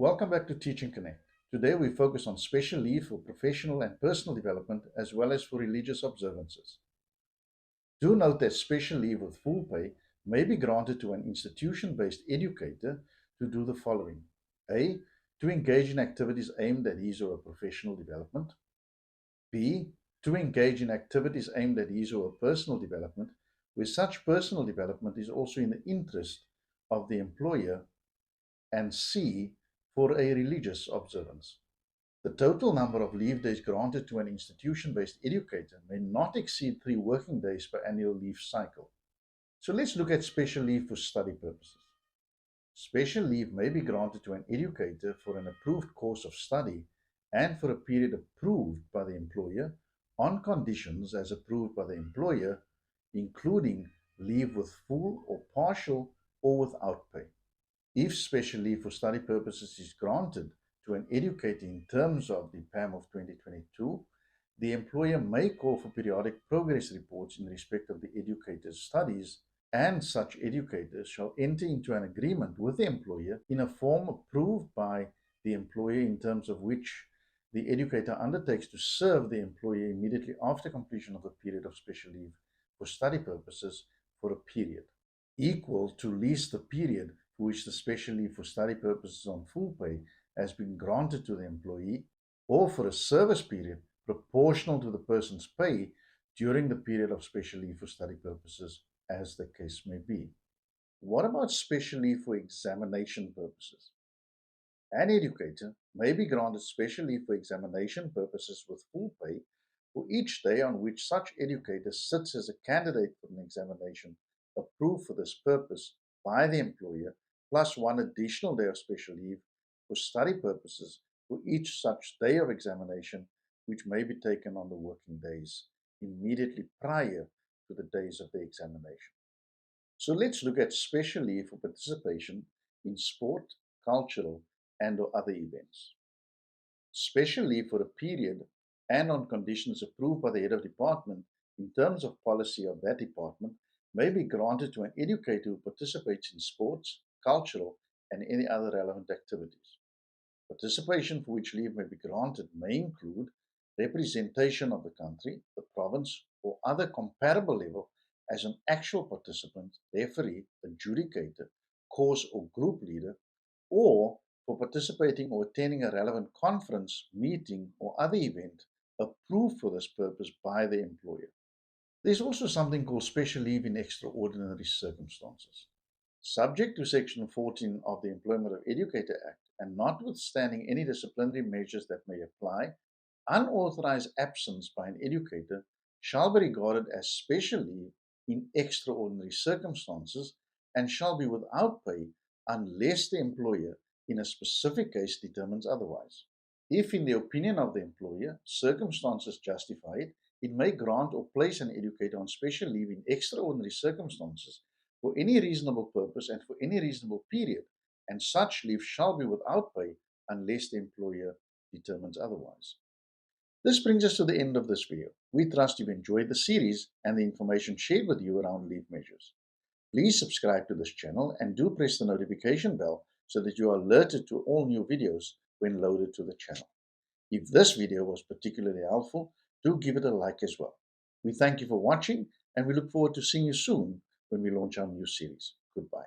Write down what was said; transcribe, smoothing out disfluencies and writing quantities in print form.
Welcome back to Teaching Connect. Today we focus on special leave for professional and personal development as well as for religious observances. Do note that special leave with full pay may be granted to an institution-based educator to do the following. A. To engage in activities aimed at his or her professional development. B. To engage in activities aimed at his or her personal development, where such personal development is also in the interest of the employer. And C. For a religious observance. The total number of leave days granted to an institution-based educator may not exceed 3 working days per annual leave cycle. So let's look at special leave for study purposes. Special leave may be granted to an educator for an approved course of study and for a period approved by the employer on conditions as approved by the employer, including leave with full or partial or without pay. If special leave for study purposes is granted to an educator in terms of the PAM of 2022, the employer may call for periodic progress reports in respect of the educator's studies, and such educators shall enter into an agreement with the employer in a form approved by the employer in terms of which the educator undertakes to serve the employer immediately after completion of the period of special leave for study purposes for a period equal to least the period for which the special leave for study purposes on full pay has been granted to the employee, or for a service period proportional to the person's pay during the period of special leave for study purposes, as the case may be. What about special leave for examination purposes? An educator may be granted special leave for examination purposes with full pay for each day on which such educator sits as a candidate for an examination approved for this purpose by the employer, plus 1 additional day of special leave for study purposes for each such day of examination, which may be taken on the working days immediately prior to the days of the examination. So let's look at special leave for participation in sport, cultural, and/or other events. Special leave for a period and on conditions approved by the head of department in terms of policy of that department may be granted to an educator who participates in sports, cultural, and any other relevant activities. Participation for which leave may be granted may include representation of the country, the province, or other comparable level as an actual participant, referee, adjudicator, course or group leader, or for participating or attending a relevant conference, meeting, or other event approved for this purpose by the employer. There's also something called special leave in extraordinary circumstances. Subject to Section 14 of the Employment of Educator Act, and notwithstanding any disciplinary measures that may apply, unauthorized absence by an educator shall be regarded as special leave in extraordinary circumstances and shall be without pay unless the employer in a specific case determines otherwise. If, in the opinion of the employer, circumstances justify it, it may grant or place an educator on special leave in extraordinary circumstances for any reasonable purpose and for any reasonable period, and such leave shall be without pay unless the employer determines otherwise. This brings us to the end of this video. We trust you've enjoyed the series and the information shared with you around leave measures. Please subscribe to this channel and do press the notification bell so that you are alerted to all new videos when loaded to the channel. If this video was particularly helpful, do give it a like as well. We thank you for watching and we look forward to seeing you soon when we launch our new series. Goodbye.